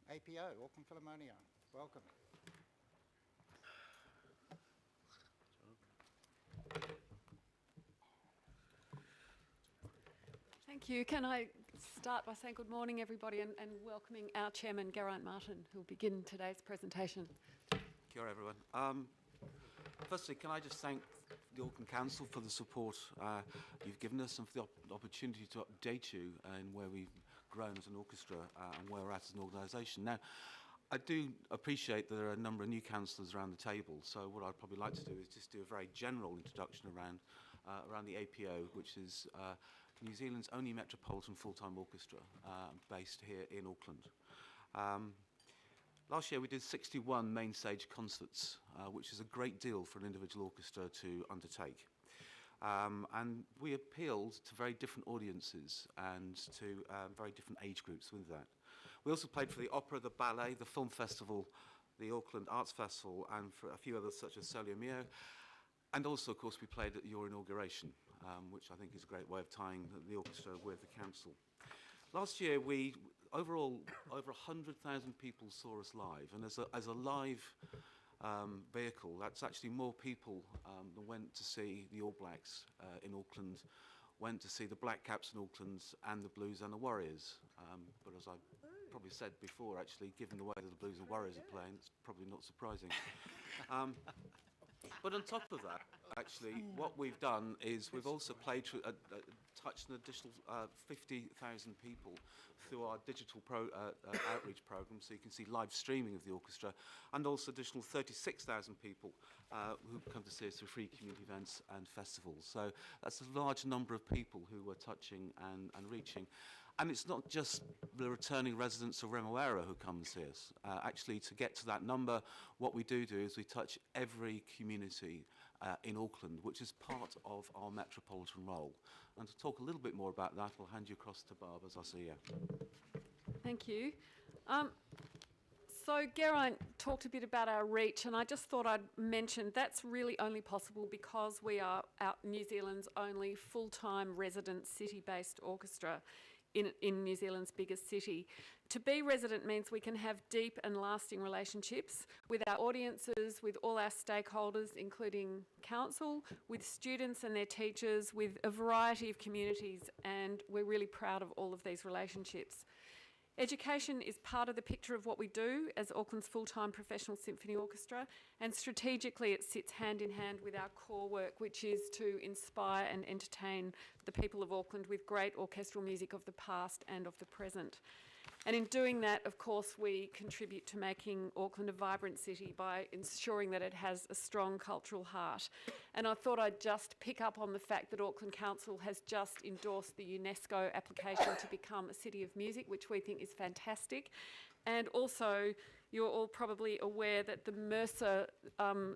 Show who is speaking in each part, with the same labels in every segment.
Speaker 1: APO, Auckland Philharmonia. Welcome.
Speaker 2: Thank you. Can I start by saying good morning, everybody, and welcoming our chairman, Geraint Martin, who will begin today's presentation.
Speaker 3: Kia ora, everyone. Firstly, can I just thank the Auckland Council for the support you've given us and for the opportunity to update you in where we've grown as an orchestra and where we're at as an organisation. Now, I do appreciate that there are a number of new councillors around the table, so what I'd probably like to do is just do a very general introduction around the APO, which is New Zealand's only metropolitan full-time orchestra based here in Auckland. Last year we did 61 main stage concerts, which is a great deal for an individual orchestra to undertake. And we appealed to very different audiences and to very different age groups with that. We also played for the opera, the ballet, the film festival, the Auckland Arts Festival, and for a few others such as Solio Mio. And also, of course, we played at your inauguration, which I think is a great way of tying the orchestra with the council. Last year, overall, over 100,000 people saw us live, and as a live vehicle, that's actually more people than went to see the All Blacks in Auckland, went to see the Black Caps in Auckland, and the Blues and the Warriors. But as I probably said before, actually, given the way that the Blues and Warriors are playing, it's probably not surprising. But on top of that, actually, what we've done is we've also touched an additional 50,000 people through our digital outreach program, so you can see live streaming of the orchestra, and also additional 36,000 people who come to see us through free community events and festivals. So that's a large number of people who we're touching and reaching. And it's not just the returning residents of Remoera who come and see us. Actually, to get to that number, what we do is we touch every community in Auckland, which is part of our metropolitan role. And to talk a little bit more about that, I'll hand you across to Barb as I see you.
Speaker 2: Thank you. So Geraint talked a bit about our reach, and I just thought I'd mention that's really only possible because we are New Zealand's only full-time resident city-based orchestra in New Zealand's biggest city. To be resident means we can have deep and lasting relationships with our audiences, with all our stakeholders, including council, with students and their teachers, with a variety of communities, and we're really proud of all of these relationships. Education is part of the picture of what we do as Auckland's full-time professional symphony orchestra, and strategically it sits hand in hand with our core work, which is to inspire and entertain the people of Auckland with great orchestral music of the past and of the present. And in doing that, of course, we contribute to making Auckland a vibrant city by ensuring that it has a strong cultural heart. And I thought I'd just pick up on the fact that Auckland Council has just endorsed the UNESCO application to become a city of music, which we think is fantastic. And also, you're all probably aware that the Mercer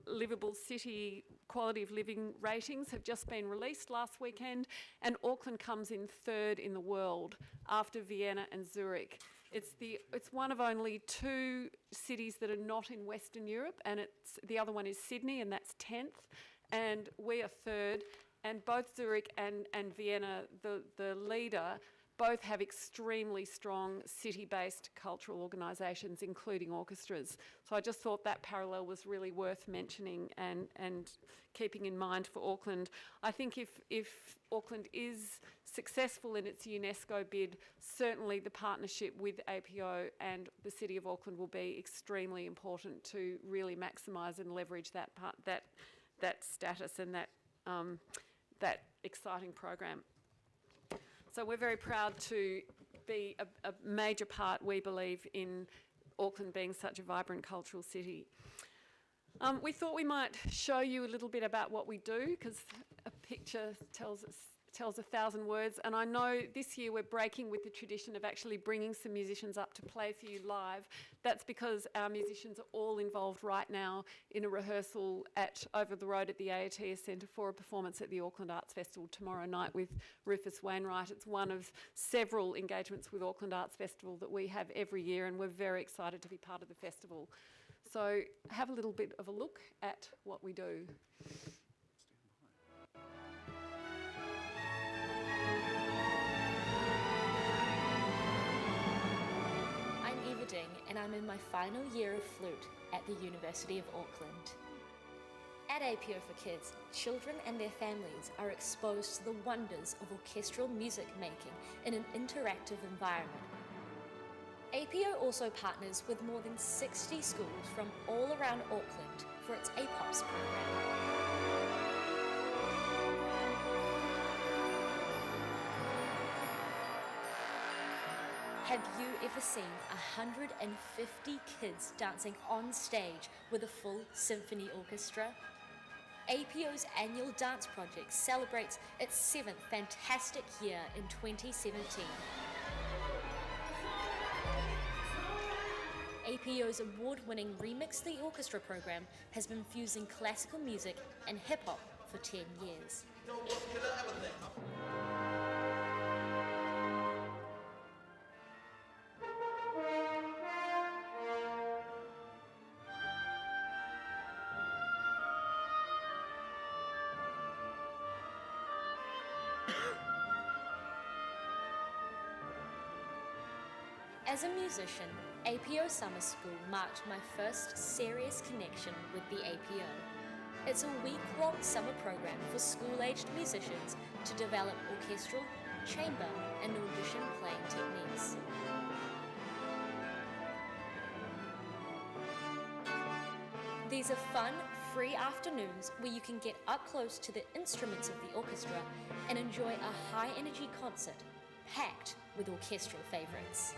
Speaker 2: Livable City Quality of Living ratings have just been released last weekend, and Auckland comes in third in the world after Vienna and Zurich. It's one of only two cities that are not in Western Europe, and the other one is Sydney, and that's 10th, and we are third. And both Zurich and Vienna, the leader, both have extremely strong city-based cultural organisations, including orchestras. So I just thought that parallel was really worth mentioning and keeping in mind for Auckland. I think if Auckland is successful in its UNESCO bid, certainly the partnership with APO and the City of Auckland will be extremely important to really maximise and leverage that status and that exciting program. So we're very proud to be a major part, we believe, in Auckland being such a vibrant cultural city. We thought we might show you a little bit about what we do, because a picture tells 1,000 words, and I know this year we're breaking with the tradition of actually bringing some musicians up to play for you live. That's because our musicians are all involved right now in a rehearsal over the road at the AATS Centre for a performance at the Auckland Arts Festival tomorrow night with Rufus Wainwright. It's one of several engagements with Auckland Arts Festival that we have every year, and we're very excited to be part of the festival. So have a little bit of a look at what we do.
Speaker 4: and I'm in my final year of flute at the University of Auckland. At APO for Kids, children and their families are exposed to the wonders of orchestral music making in an interactive environment. APO also partners with more than 60 schools from all around Auckland for its APOPS program. Have you ever seen 150 kids dancing on stage with a full symphony orchestra? APO's annual dance project celebrates its 7th fantastic year in 2017. APO's award-winning Remix the Orchestra program has been fusing classical music and hip-hop for 10 years. As a musician, APO Summer School marked my first serious connection with the APO. It's a week-long summer program for school-aged musicians to develop orchestral, chamber, and audition playing techniques. These are fun, free afternoons where you can get up close to the instruments of the orchestra and enjoy a high-energy concert packed with orchestral favorites.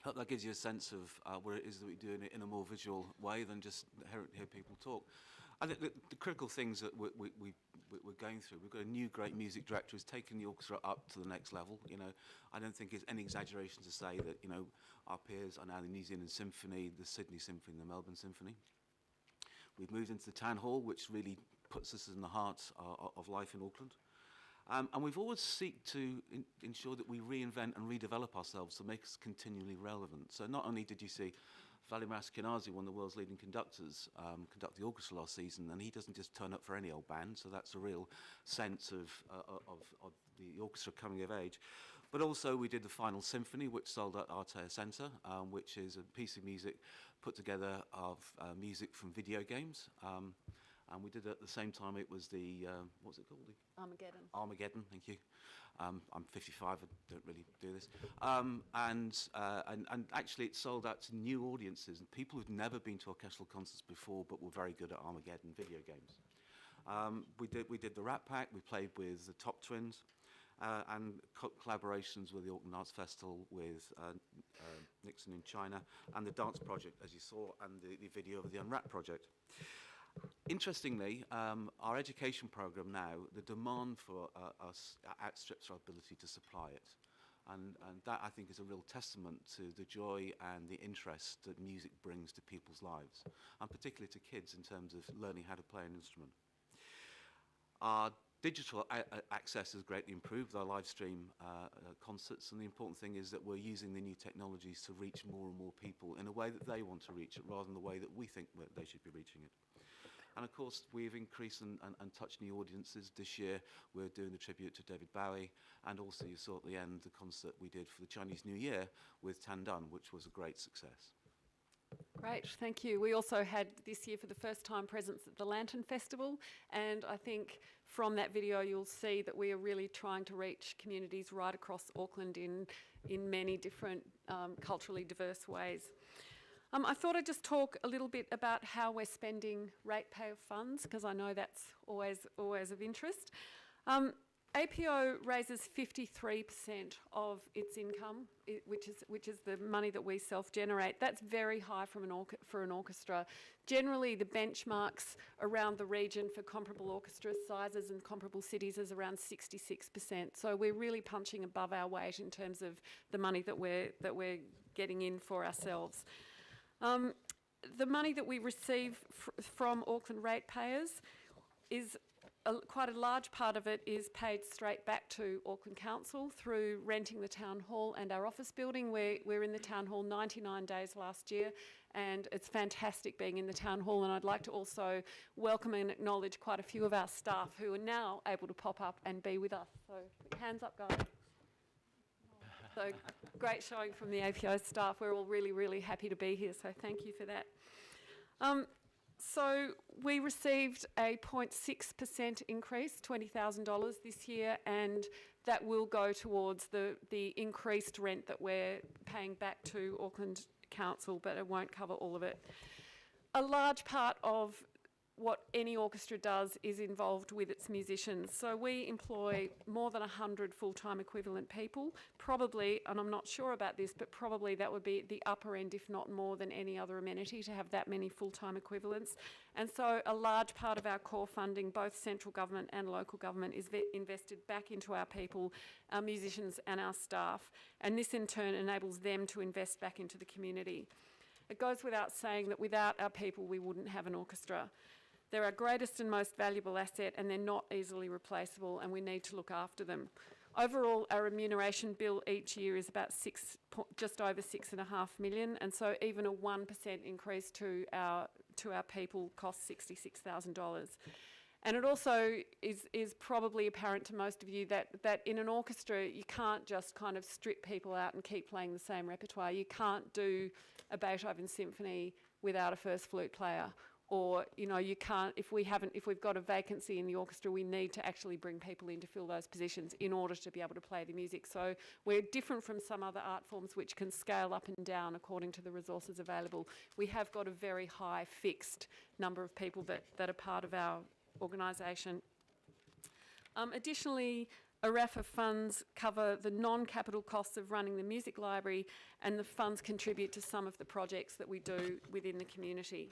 Speaker 3: Hope that gives you a sense of what it is that we do in a more visual way than just hear people talk. I think the critical things that we're going through, we've got a new great music director who's taken the orchestra up to the next level. You know, I don't think it's any exaggeration to say that, you know, our peers are now the New Zealand Symphony, the Sydney Symphony, the Melbourne Symphony. We've moved into the town hall, which really puts us in the heart of life in Auckland. And we've always seek to ensure that we reinvent and redevelop ourselves to make us continually relevant. So not only did you see Vladimir Ashkenazi, one of the world's leading conductors, conduct the orchestra last season, and he doesn't just turn up for any old band, so that's a real sense of the orchestra coming of age. But also we did the final symphony, which sold at Aotea Centre, which is a piece of music put together of music from video games. And we did it at the same time. It was the, what's it called?
Speaker 2: Armageddon.
Speaker 3: Armageddon, thank you. I'm 55, I don't really do this. And actually it sold out to new audiences and people who've never been to orchestral concerts before but were very good at Armageddon video games. We did the Rat Pack, we played with the Top Twins, and collaborations with the Auckland Arts Festival with Nixon in China, and the Dance Project, as you saw, and the video of the Unwrapped Project. Interestingly, our education program now, the demand for us outstrips our ability to supply it. And that, I think, is a real testament to the joy and the interest that music brings to people's lives, and particularly to kids in terms of learning how to play an instrument. Our digital access has greatly improved with our live stream concerts, and the important thing is that we're using the new technologies to reach more and more people in a way that they want to reach it, rather than the way that we think they should be reaching it. And of course, we've increased and touched new audiences. This year, we're doing the tribute to David Bowie, and also you saw at the end the concert we did for the Chinese New Year with Tan Dun, which was a great success.
Speaker 2: Great, thank you. We also had this year for the first time presence at the Lantern Festival, and I think from that video you'll see that we are really trying to reach communities right across Auckland in many different culturally diverse ways. I thought I'd just talk a little bit about how we're spending ratepayer funds, because I know that's always of interest. APO raises 53% of its income, which is the money that we self-generate. That's very high for an orchestra. Generally, the benchmarks around the region for comparable orchestra sizes and comparable cities is around 66%. So we're really punching above our weight in terms of the money that we're getting in for ourselves. The money that we receive from Auckland ratepayers, quite a large part of it is paid straight back to Auckland Council through renting the town hall and our office building. We're in the town hall 99 days last year, and it's fantastic being in the town hall. And I'd like to also welcome and acknowledge quite a few of our staff who are now able to pop up and be with us. So hands up, guys. So great showing from the APO staff. We're all really, really happy to be here, so thank you for that. So we received a 0.6% increase, $20,000 this year, and that will go towards the increased rent that we're paying back to Auckland Council, but it won't cover all of it. A large part of what any orchestra does is involved with its musicians. So we employ more than 100 full-time equivalent people, probably, and I'm not sure about this, but probably that would be at the upper end, if not more than any other amenity, to have that many full-time equivalents. And so a large part of our core funding, both central government and local government, is invested back into our people, our musicians and our staff, and this in turn enables them to invest back into the community. It goes without saying that without our people we wouldn't have an orchestra. They're our greatest and most valuable asset, and they're not easily replaceable, and we need to look after them. Overall, our remuneration bill each year is about just over $6.5 million, and so even a 1% increase to our people costs $66,000. And it also is probably apparent to most of you that in an orchestra you can't just kind of strip people out and keep playing the same repertoire. You can't do a Beethoven symphony without a first flute player. Or, you know, you can't, if we've got a vacancy in the orchestra, we need to actually bring people in to fill those positions in order to be able to play the music. So we're different from some other art forms which can scale up and down according to the resources available. We have got a very high fixed number of people that are part of our organisation. Additionally, ARAFA funds cover the non-capital costs of running the music library, and the funds contribute to some of the projects that we do within the community.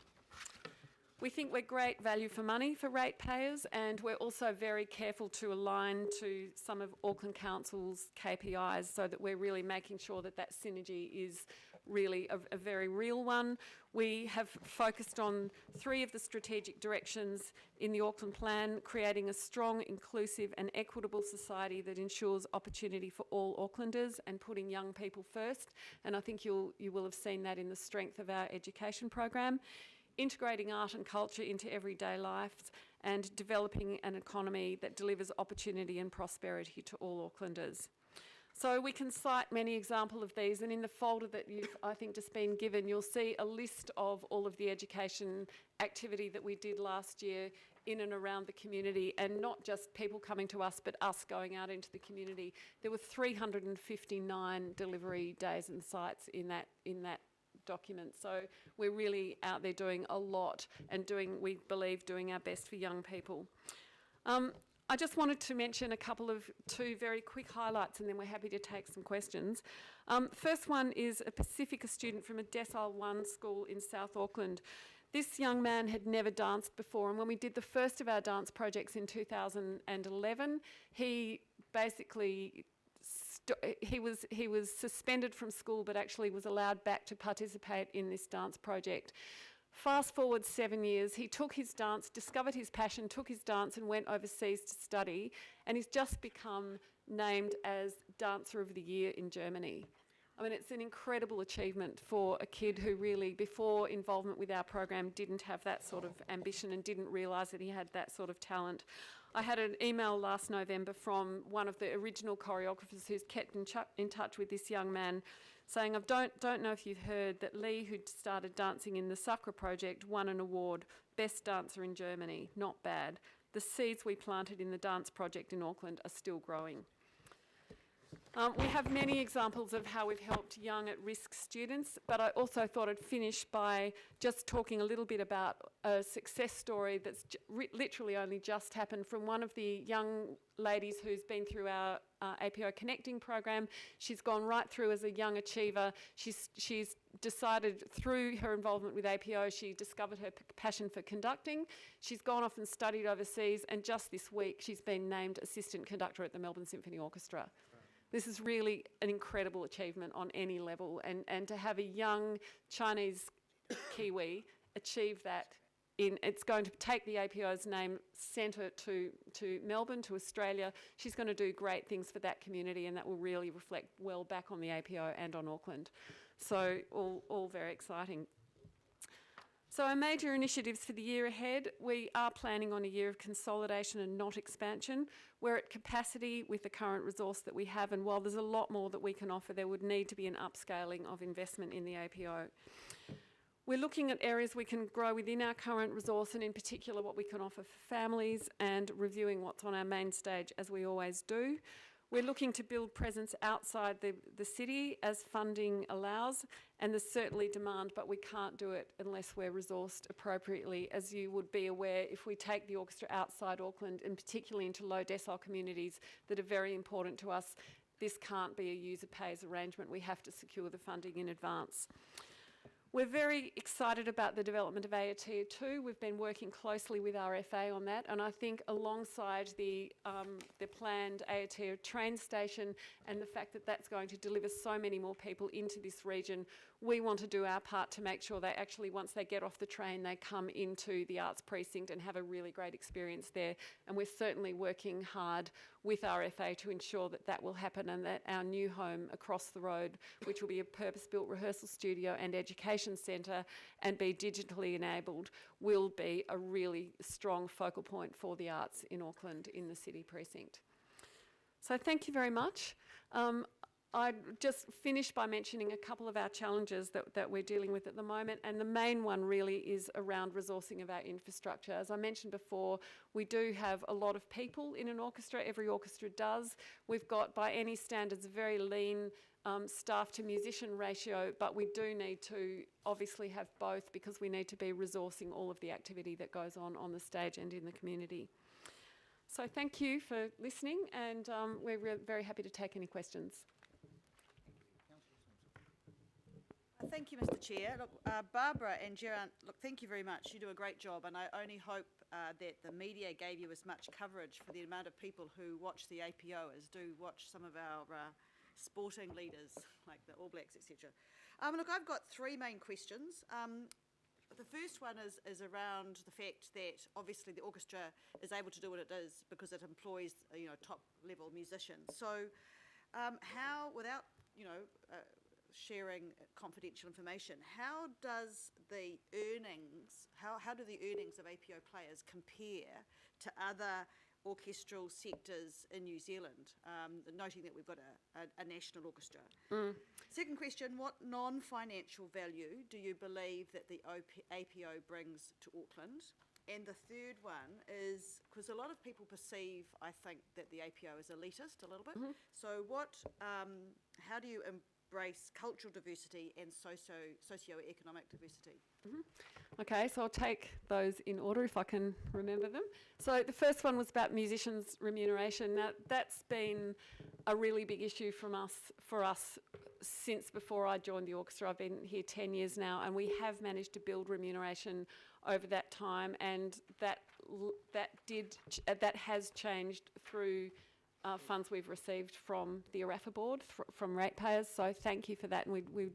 Speaker 2: We think we're great value for money for ratepayers, and we're also very careful to align to some of Auckland Council's KPIs so that we're really making sure that that synergy is really a very real one. We have focused on 3 of the strategic directions in the Auckland Plan, creating a strong, inclusive and equitable society that ensures opportunity for all Aucklanders and putting young people first. And I think you will have seen that in the strength of our education program. Integrating art and culture into everyday life, and developing an economy that delivers opportunity and prosperity to all Aucklanders. So we can cite many examples of these, and in the folder that you've, I think, just been given, you'll see a list of all of the education activity that we did last year in and around the community, and not just people coming to us, but us going out into the community. There were 359 delivery days and sites in that document. So we're really out there doing a lot and we believe, doing our best for young people. I just wanted to mention two very quick highlights, and then we're happy to take some questions. First one is a Pacifica student from a Decile 1 school in South Auckland. This young man had never danced before, and when we did the first of our dance projects in 2011, he basically he was suspended from school, but actually was allowed back to participate in this dance project. Fast forward 7 years, he took his dance, discovered his passion, took his dance and went overseas to study, and he's just become named as Dancer of the Year in Germany. I mean, it's an incredible achievement for a kid who really, before involvement with our program, didn't have that sort of ambition and didn't realise that he had that sort of talent. I had an email last November from one of the original choreographers who's kept in touch with this young man, saying, I don't know if you've heard that Lee, who started dancing in the Sakura project, won an award, Best Dancer in Germany. Not bad. The seeds we planted in the dance project in Auckland are still growing. We have many examples of how we've helped young at-risk students, but I also thought I'd finish by just talking a little bit about a success story that's literally only just happened from one of the young ladies who's been through our APO Connecting program. She's gone right through as a young achiever. She's decided through her involvement with APO, she discovered her passion for conducting. She's gone off and studied overseas, and just this week she's been named assistant conductor at the Melbourne Symphony Orchestra. This is really an incredible achievement on any level, and to have a young Chinese Kiwi achieve that it's going to take the APO's name centre to Melbourne, to Australia. She's going to do great things for that community, and that will really reflect well back on the APO and on Auckland. So all very exciting. So our major initiatives for the year ahead, we are planning on a year of consolidation and not expansion. We're at capacity with the current resource that we have, and while there's a lot more that we can offer, there would need to be an upscaling of investment in the APO. We're looking at areas we can grow within our current resource, and in particular what we can offer for families, and reviewing what's on our main stage as we always do. We're looking to build presence outside the city as funding allows, and there's certainly demand, but we can't do it unless we're resourced appropriately. As you would be aware, if we take the orchestra outside Auckland, and particularly into low decile communities that are very important to us, this can't be a user pays arrangement. We have to secure the funding in advance. We're very excited about the development of AOTIA 2. We've been working closely with RFA on that, and I think alongside the planned AOTIA train station and the fact that that's going to deliver so many more people into this region, we want to do our part to make sure they actually, once they get off the train, they come into the arts precinct and have a really great experience there. And we're certainly working hard with RFA to ensure that that will happen, and that our new home across the road, which will be a purpose-built rehearsal studio and education centre and be digitally enabled, will be a really strong focal point for the arts in Auckland in the city precinct. So thank you very much. I'd just finish by mentioning a couple of our challenges that we're dealing with at the moment, and the main one really is around resourcing of our infrastructure. As I mentioned before, we do have a lot of people in an orchestra. Every orchestra does. We've got, by any standards, a very lean staff to musician ratio, but we do need to obviously have both, because we need to be resourcing all of the activity that goes on the stage and in the community. So thank you for listening, and we're very happy to take any questions.
Speaker 5: Thank you, Mr. Chair. Look, Barbara and Gerard, look, thank you very much. You do a great job, and I only hope that the media gave you as much coverage for the amount of people who watch the APO as do watch some of our sporting leaders, like the All Blacks, etc. Look, I've got three main questions. The first one is around the fact that obviously the orchestra is able to do what it does because it employs, top-level musicians. So how, without, sharing confidential information, how do the earnings of APO players compare to other orchestral sectors in New Zealand, noting that we've got a national orchestra? Second question, what non-financial value do you believe that the APO brings to Auckland? And the third one is, because a lot of people perceive, I think, that the APO is elitist a little bit. So how do you embrace cultural diversity and socio-economic diversity?
Speaker 2: Okay, so I'll take those in order if I can remember them. So the first one was about musicians' remuneration. Now, that's been a really big issue for us since before I joined the orchestra. I've been here 10 years now, and we have managed to build remuneration over that time, and that has changed through funds we've received from the ARAFA board, from ratepayers, so thank you for that, and we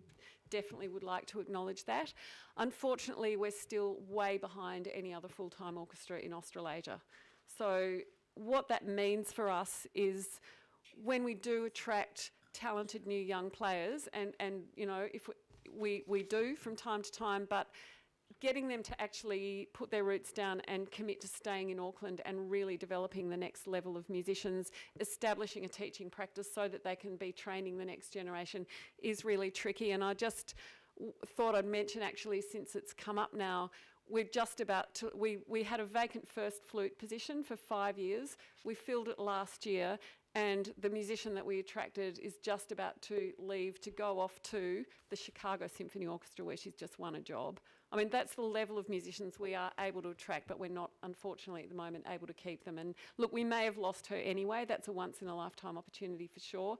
Speaker 2: definitely would like to acknowledge that. Unfortunately, we're still way behind any other full-time orchestra in Australasia. So what that means for us is when we do attract talented new young players, and if we do from time to time, but getting them to actually put their roots down and commit to staying in Auckland and really developing the next level of musicians, establishing a teaching practice so that they can be training the next generation is really tricky. And I just thought I'd mention, actually, since it's come up now, we're just about to, we had a vacant first flute position for 5 years. We filled it last year, and the musician that we attracted is just about to leave to go off to the Chicago Symphony Orchestra, where she's just won a job. I mean, that's the level of musicians we are able to attract, but we're not, unfortunately, at the moment, able to keep them. And look, we may have lost her anyway. That's a once-in-a-lifetime opportunity for sure.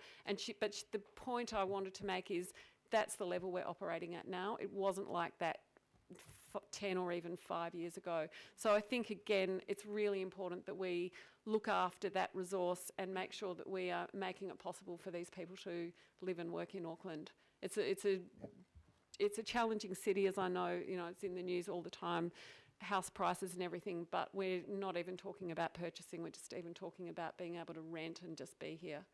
Speaker 2: But the point I wanted to make is that's the level we're operating at now. It wasn't like that 10 or even 5 years ago. So I think, again, it's really important that we look after that resource and make sure that we are making it possible for these people to live and work in Auckland. It's a challenging city, as I know, it's in the news all the time. house prices and everything, but we're not even talking about purchasing, we're just even talking about being able to rent and just be here.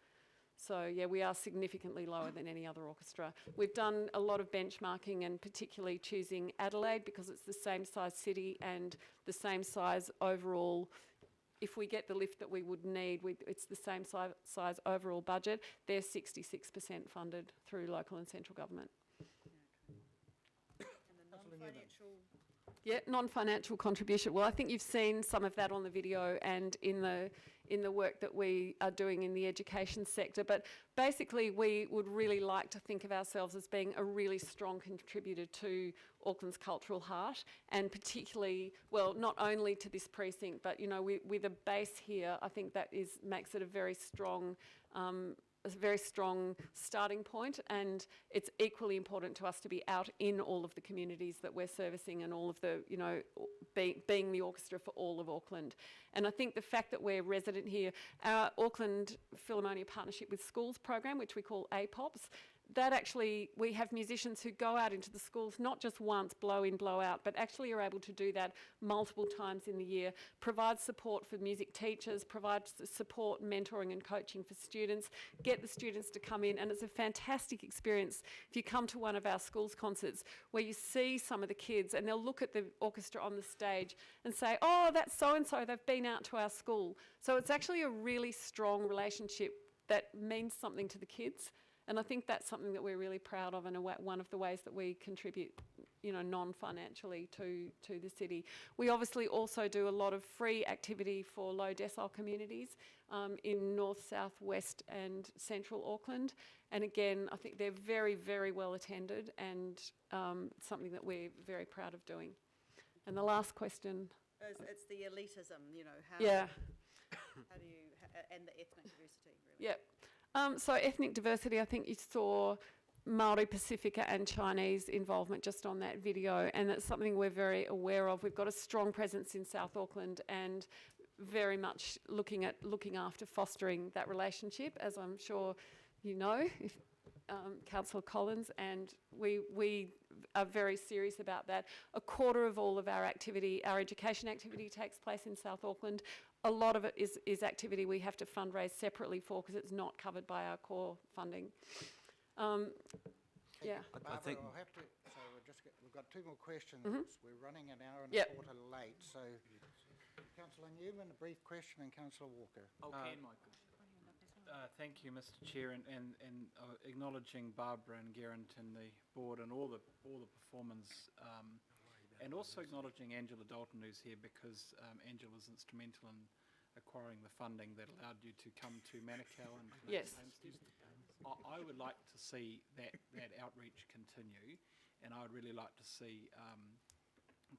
Speaker 2: So yeah, we are significantly lower than any other orchestra. We've done a lot of benchmarking and particularly choosing Adelaide because it's the same size city and the same size overall. If we get the lift that we would need, it's the same size overall budget. They're 66% funded through local and central government.
Speaker 5: And the non-financial...
Speaker 2: Yeah, non-financial contribution. Well, I think you've seen some of that on the video and in the work that we are doing in the education sector. But basically, we would really like to think of ourselves as being a really strong contributor to Auckland's cultural heart, and particularly, well, not only to this precinct, but you know, with a base here, I think that makes it a very strong starting point, and it's equally important to us to be out in all of the communities that we're servicing and all of the, you know, being the orchestra for all of Auckland. And I think the fact that we're resident here, our Auckland Philharmonia Partnership with Schools program, which we call APOPs, that actually, we have musicians who go out into the schools, not just once, blow in, blow out, but actually are able to do that multiple times in the year, provide support for music teachers, provide support, mentoring and coaching for students, get the students to come in, and it's a fantastic experience if you come to one of our schools concerts where you see some of the kids and they'll look at the orchestra on the stage and say, oh, that's so-and-so, they've been out to our school. So it's actually a really strong relationship that means something to the kids. And I think that's something that we're really proud of, and one of the ways that we contribute, you know, non-financially to the city. We obviously also do a lot of free activity for low decile communities in north, south, west and central Auckland. And again, I think they're very, very well attended, and something that we're very proud of doing. And the last question.
Speaker 5: It's the elitism, you know, how do you, and the ethnic diversity, really.
Speaker 2: Yep. So ethnic diversity, I think you saw Māori, Pacifica and Chinese involvement just on that video, and that's something we're very aware of. We've got a strong presence in South Auckland and very much looking after fostering that relationship, as I'm sure you know, Councillor Collins, and we are very serious about that. A quarter of all of our activity, our education activity, takes place in South Auckland. A lot of it is activity we have to fundraise separately for because it's not covered by our core funding. Yeah.
Speaker 1: Barbara,
Speaker 3: I think
Speaker 1: I'll have to, so we've got two more questions. We're running an hour and
Speaker 2: Yep.
Speaker 1: a quarter late, so Councillor Newman, a brief question, and Councillor Walker.
Speaker 6: Okay, Michael. Thank you, Mr. Chair, and acknowledging Barbara and Geraint and the board and all the performers, and also acknowledging Angela Dalton, who's here, because Angela was instrumental in acquiring the funding that allowed you to come to Manukau and
Speaker 2: Yes.
Speaker 6: Homestead. I would like to see that outreach continue, and I would really like to see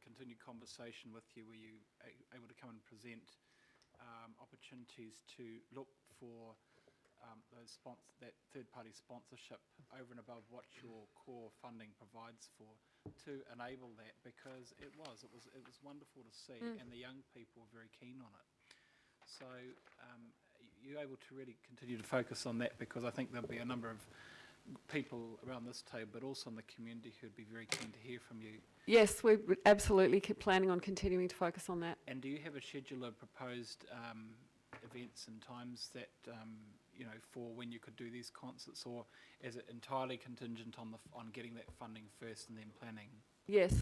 Speaker 6: continued conversation with you where you are able to come and present opportunities to look for that third-party sponsorship over and above what your core funding provides for, to enable that, because it was wonderful to see, and the young people were very keen on it. So you're able to really continue to focus on that, because I think there'll be a number of people around this table, but also in the community, who'd be very keen to hear from you.
Speaker 2: Yes, we're absolutely planning on continuing to focus on that.
Speaker 6: And do you have a schedule of proposed events and times that you know, for when you could do these concerts, or is it entirely contingent on getting that funding first and then planning?
Speaker 2: Yes,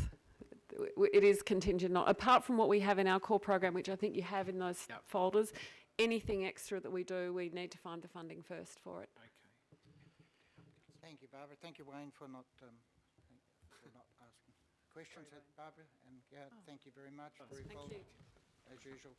Speaker 2: it is contingent on, apart from what we have in our core program, which I think you have in those folders, anything extra that we do, we need to find the funding first for it.
Speaker 6: Okay.
Speaker 1: Thank you, Barbara. Thank you, Wayne, for not asking questions. Barbara and Geraint, thank you very much. Very
Speaker 2: Thank
Speaker 1: full,
Speaker 2: you.
Speaker 1: as usual.